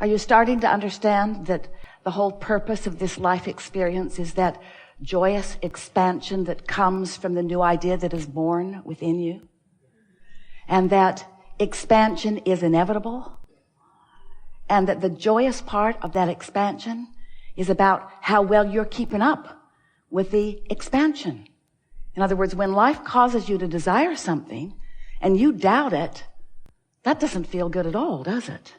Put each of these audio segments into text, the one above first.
Are you starting to understand that the whole purpose of this life experience is that joyous expansion that comes from the new idea that is born within you? And that expansion is inevitable? And that the joyous part of that expansion is about how well you're keeping up with the expansion. In other words, when life causes you to desire something and you doubt it, that doesn't feel good at all, does it?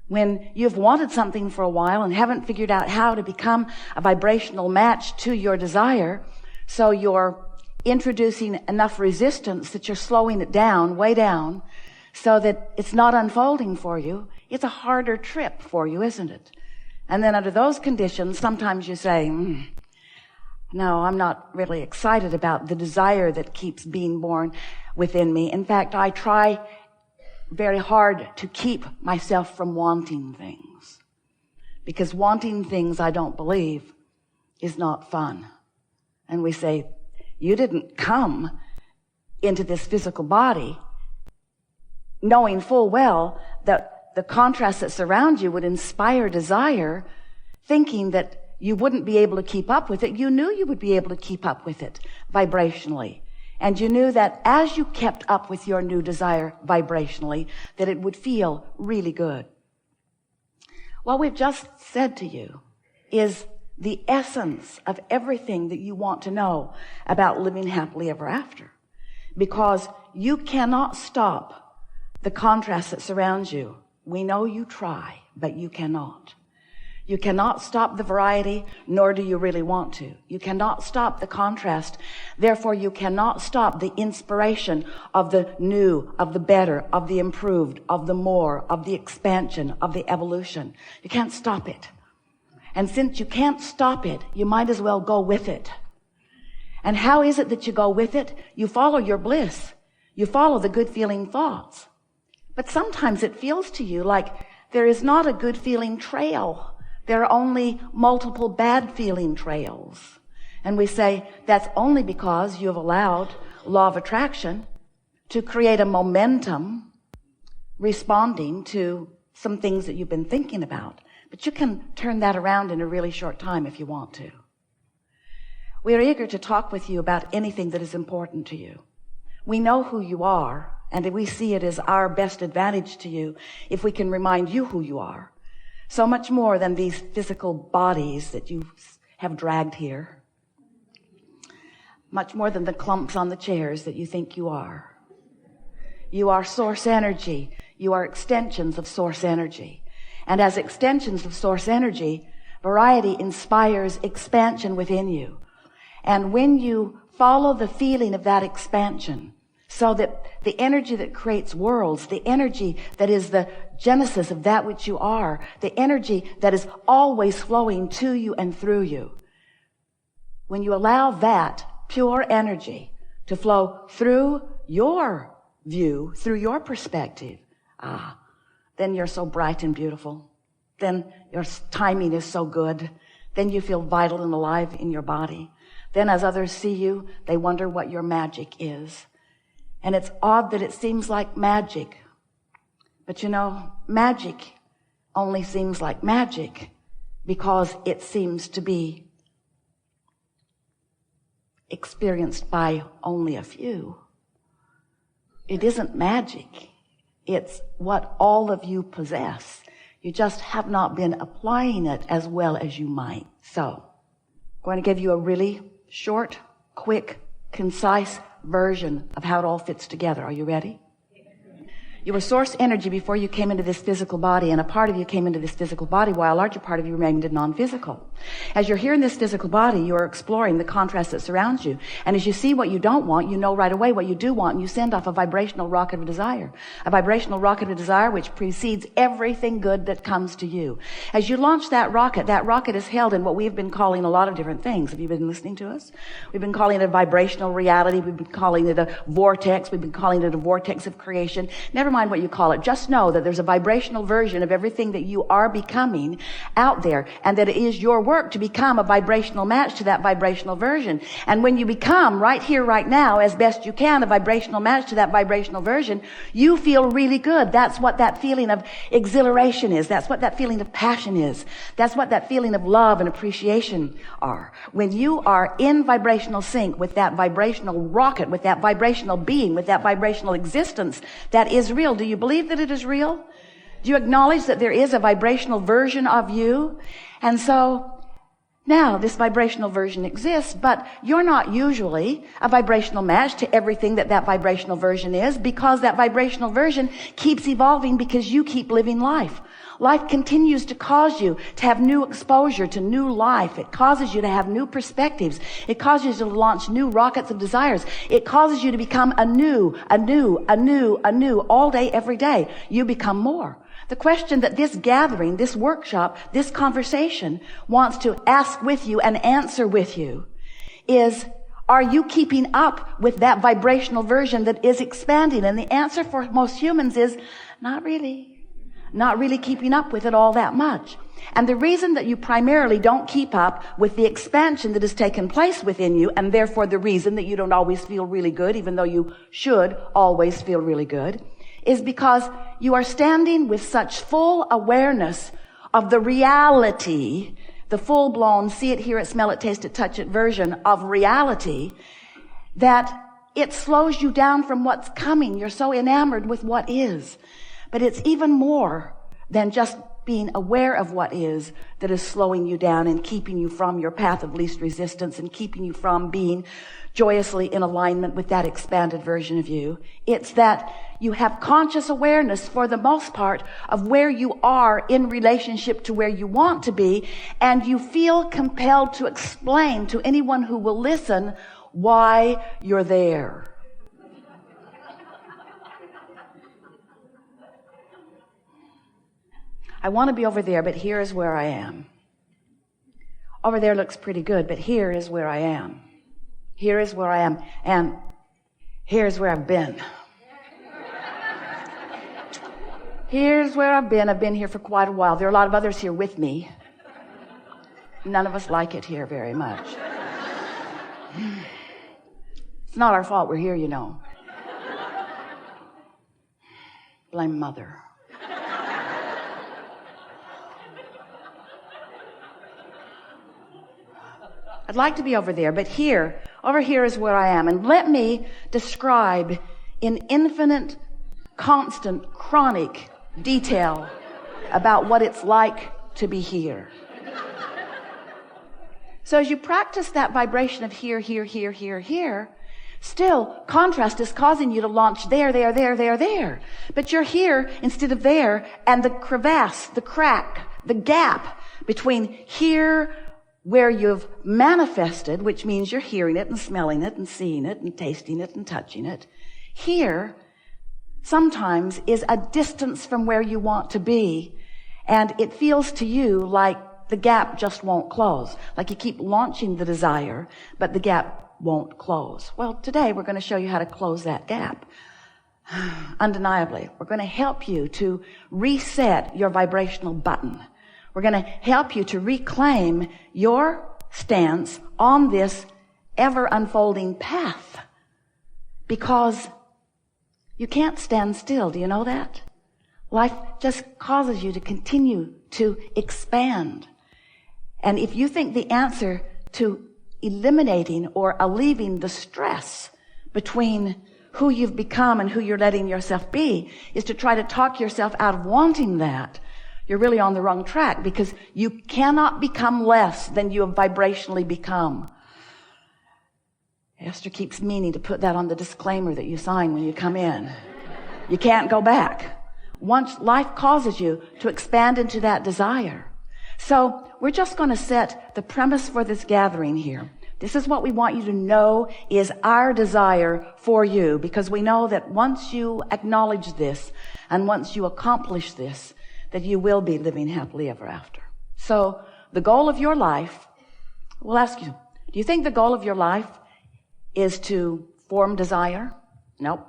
When you've wanted something for a while and haven't figured out how to become a vibrational match to your desire, so you're introducing enough resistance that you're slowing it down, way down, so that it's not unfolding for you, it's a harder trip for you, isn't it? And then under those conditions, sometimes you say, no, I'm not really excited about the desire that keeps being born within me. In fact, I try very hard to keep myself from wanting things, because wanting things, I don't believe, is not fun. And we say, you didn't come into this physical body knowing full well that the contrast that surrounds you would inspire desire, thinking that you wouldn't be able to keep up with it. You knew you would be able to keep up with it vibrationally. And you knew that as you kept up with your new desire vibrationally, that it would feel really good. What we've just said to you is the essence of everything that you want to know about living happily ever after. Because you cannot stop the contrast that surrounds you. We know you try, but you cannot. You cannot stop the variety, nor do you really want to. You cannot stop the contrast. Therefore, you cannot stop the inspiration of the new, of the better, of the improved, of the more, of the expansion, of the evolution. You can't stop it. And since you can't stop it, you might as well go with it. And how is it that you go with it? You follow your bliss. You follow the good feeling thoughts. But sometimes it feels to you like there is not a good feeling trail. There are only multiple bad feeling trails. And we say that's only because you have allowed law of attraction to create a momentum responding to some things that you've been thinking about. But you can turn that around in a really short time if you want to. We are eager to talk with you about anything that is important to you. We know who you are, and we see it as our best advantage to you if we can remind you who you are. So much more than these physical bodies that you have dragged here. Much more than the clumps on the chairs that you think you are. You are source energy. You are extensions of source energy. And as extensions of source energy, variety inspires expansion within you. And when you follow the feeling of that expansion, so that the energy that creates worlds, the energy that is the genesis of that which you are, the energy that is always flowing to you and through you, when you allow that pure energy to flow through your view, through your perspective, then you're so bright and beautiful. Then your timing is so good. Then you feel vital and alive in your body. Then as others see you, they wonder what your magic is. And it's odd that it seems like magic. But you know, magic only seems like magic because it seems to be experienced by only a few. It isn't magic. It's what all of you possess. You just have not been applying it as well as you might. So, I'm going to give you a really short, quick, concise version of how it all fits together. Are you ready? You were source energy before you came into this physical body, and a part of you came into this physical body while a larger part of you remained non-physical. As you're here in this physical body, you're exploring the contrast that surrounds you. And as you see what you don't want, you know right away what you do want, and you send off a vibrational rocket of desire. A vibrational rocket of desire which precedes everything good that comes to you. As you launch that rocket is held in what we've been calling a lot of different things. Have you been listening to us? We've been calling it a vibrational reality. We've been calling it a vortex. We've been calling it a vortex of creation. Never mind what you call it. Just know that there's a vibrational version of everything that you are becoming out there, and that it is your work to become a vibrational match to that vibrational version. And when you become right here, right now, as best you can, a vibrational match to that vibrational version, you feel really good. That's what that feeling of exhilaration is. That's what that feeling of passion is. That's what that feeling of love and appreciation are. When you are in vibrational sync with that vibrational rocket, with that vibrational being, with that vibrational existence that is real. Do you believe that it is real? Do you acknowledge that there is a vibrational version of you? And so now this vibrational version exists, but you're not usually a vibrational match to everything that that vibrational version is, because that vibrational version keeps evolving because you keep living life. Life continues to cause you to have new exposure to new life. It causes you to have new perspectives. It causes you to launch new rockets of desires. It causes you to become anew, all day, every day. You become more. The question that this gathering, this workshop, this conversation wants to ask with you and answer with you is, are you keeping up with that vibrational version that is expanding? And the answer for most humans is, not really. Not really keeping up with it all that much. And the reason that you primarily don't keep up with the expansion that has taken place within you, and therefore the reason that you don't always feel really good, even though you should always feel really good, is because you are standing with such full awareness of the reality, the full-blown see it, hear it, smell it, taste it, touch it version of reality, that it slows you down from what's coming. You're so enamored with what is. But it's even more than just being aware of what is that is slowing you down and keeping you from your path of least resistance and keeping you from being joyously in alignment with that expanded version of you. It's that you have conscious awareness for the most part of where you are in relationship to where you want to be, and you feel compelled to explain to anyone who will listen why you're there. I want to be over there, but here is where I am. Over there looks pretty good, but here is where I am. Here is where I am, and here's where I've been. Here's where I've been. I've been here for quite a while. There are a lot of others here with me. None of us like it here very much. It's not our fault we're here, you know. Blame Mother. I'd like to be over there, but over here is where I am. And let me describe in infinite, constant, chronic detail about what it's like to be here. So as you practice that vibration of here, still contrast is causing you to launch there. But you're here instead of there, and the crevasse, the crack, the gap between here, where you've manifested, which means you're hearing it and smelling it and seeing it and tasting it and touching it, here sometimes is a distance from where you want to be, and it feels to you like the gap just won't close, like you keep launching the desire, but the gap won't close. Well, today we're going to show you how to close that gap. Undeniably, we're going to help you to reset your vibrational button. We're going to help you to reclaim your stance on this ever unfolding path, because you can't stand still. Do you know that? Life just causes you to continue to expand. And if you think the answer to eliminating or alleviating the stress between who you've become and who you're letting yourself be is to try to talk yourself out of wanting that, you're really on the wrong track, because you cannot become less than you have vibrationally become. Esther keeps meaning to put that on the disclaimer that you sign when you come in. You can't go back. Once life causes you to expand into that desire. So we're just going to set the premise for this gathering here. This is what we want you to know is our desire for you, because we know that once you acknowledge this and once you accomplish this, that you will be living happily ever after. So the goal of your life, we'll ask you, do you think the goal of your life is to form desire? Nope.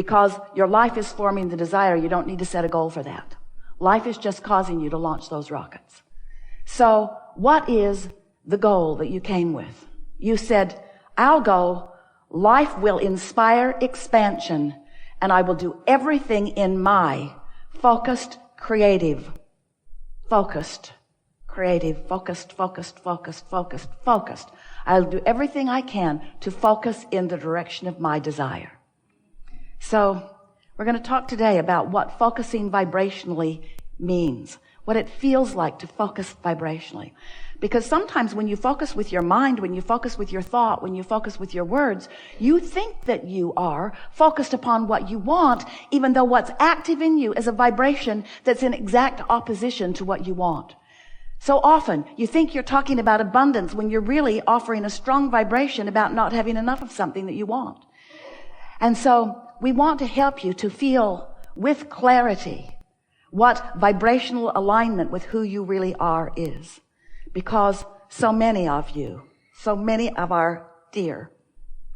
Because your life is forming the desire, you don't need to set a goal for that. Life is just causing you to launch those rockets. So what is the goal that you came with? You said, I'll go, life will inspire expansion, and I will do everything in my focused, focused. I'll do everything I can to focus in the direction of my desire. So we're going to talk today about what focusing vibrationally means, what it feels like to focus vibrationally. Because sometimes when you focus with your mind, when you focus with your thought, when you focus with your words, you think that you are focused upon what you want, even though what's active in you is a vibration that's in exact opposition to what you want. So often you think you're talking about abundance when you're really offering a strong vibration about not having enough of something that you want. And so we want to help you to feel with clarity what vibrational alignment with who you really are is. Because so many of you, so many of our dear,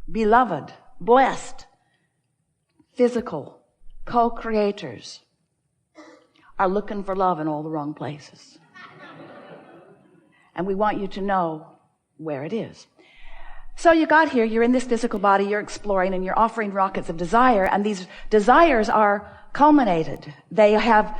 beloved, blessed, physical co-creators are looking for love in all the wrong places. And we want you to know where it is. So you got here, you're in this physical body, you're exploring, and you're offering rockets of desire, and these desires are culminated. They have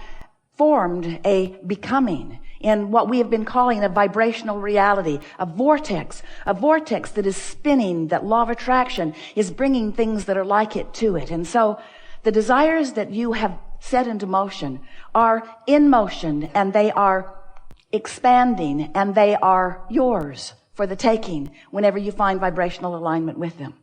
formed a becoming in what we have been calling a vibrational reality, a vortex that is spinning, that law of attraction is bringing things that are like it to it. And so the desires that you have set into motion are in motion, and they are expanding, and they are yours for the taking whenever you find vibrational alignment with them.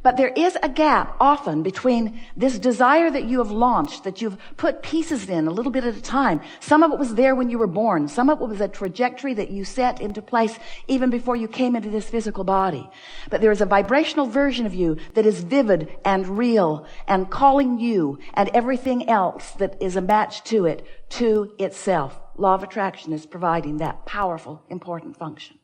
But there is a gap often between this desire that you have launched, that you've put pieces in a little bit at a time. Some of it was there when you were born. Some of it was a trajectory that you set into place even before you came into this physical body. But there is a vibrational version of you that is vivid and real and calling you and everything else that is a match to it to itself. Law of attraction is providing that powerful, important function.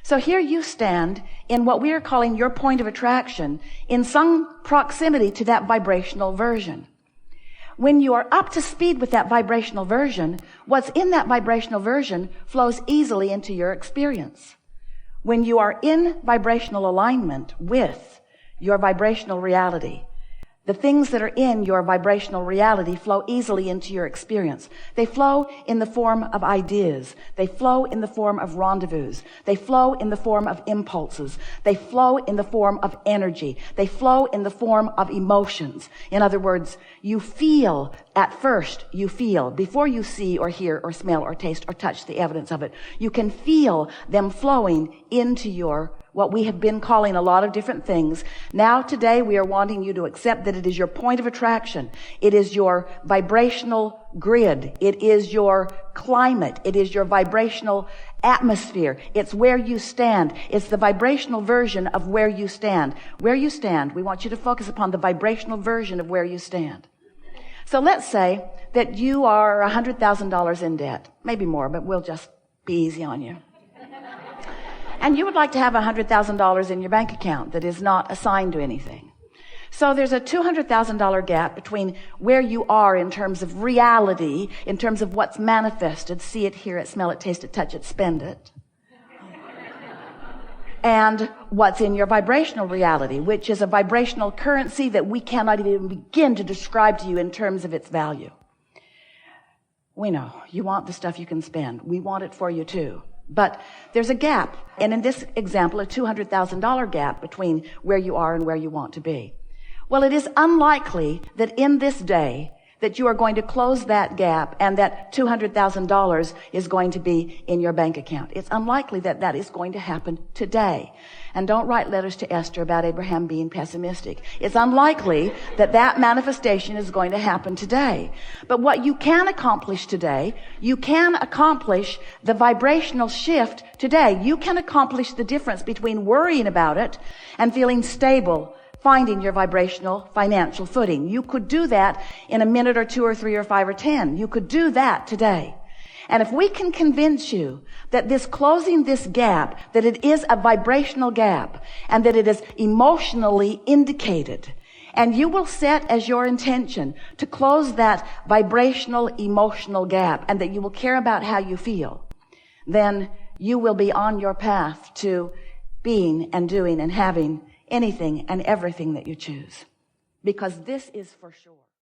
So here you stand in what we are calling your point of attraction in some proximity to that vibrational version. When you are up to speed with that vibrational version, what's in that vibrational version flows easily into your experience. When you are in vibrational alignment with your vibrational reality, the things that are in your vibrational reality flow easily into your experience. They flow in the form of ideas. They flow in the form of rendezvous. They flow in the form of impulses. They flow in the form of energy. They flow in the form of emotions. In other words, you feel at first, before you see or hear or smell or taste or touch the evidence of it. You can feel them flowing into your what we have been calling a lot of different things. Now today we are wanting you to accept that it is your point of attraction. It is your vibrational grid. It is your climate. It is your vibrational atmosphere. It's where you stand. It's the vibrational version of where you stand. Where you stand, we want you to focus upon the vibrational version of where you stand. So let's say that you are $100,000 in debt. Maybe more, but we'll just be easy on you. And you would like to have $100,000 in your bank account that is not assigned to anything. So there's a $200,000 gap between where you are in terms of reality, in terms of what's manifested, see it, hear it, smell it, taste it, touch it, spend it, and what's in your vibrational reality, which is a vibrational currency that we cannot even begin to describe to you in terms of its value. We know you want the stuff you can spend. We want it for you too. But there's a gap, and in this example, a $200,000 gap between where you are and where you want to be. Well, it is unlikely that in this day that you are going to close that gap and that $200,000 is going to be in your bank account. It's unlikely that that is going to happen today. And don't write letters to Esther about Abraham being pessimistic. It's unlikely that that manifestation is going to happen today. But what you can accomplish today, you can accomplish the vibrational shift today. You can accomplish the difference between worrying about it and feeling stable, finding your vibrational financial footing. You could do that in a minute or 2 or 3 or 5 or 10. You could do that today. And if we can convince you that this closing this gap, that it is a vibrational gap and that it is emotionally indicated and you will set as your intention to close that vibrational emotional gap, and that you will care about how you feel, then you will be on your path to being and doing and having anything and everything that you choose. Because this is for sure.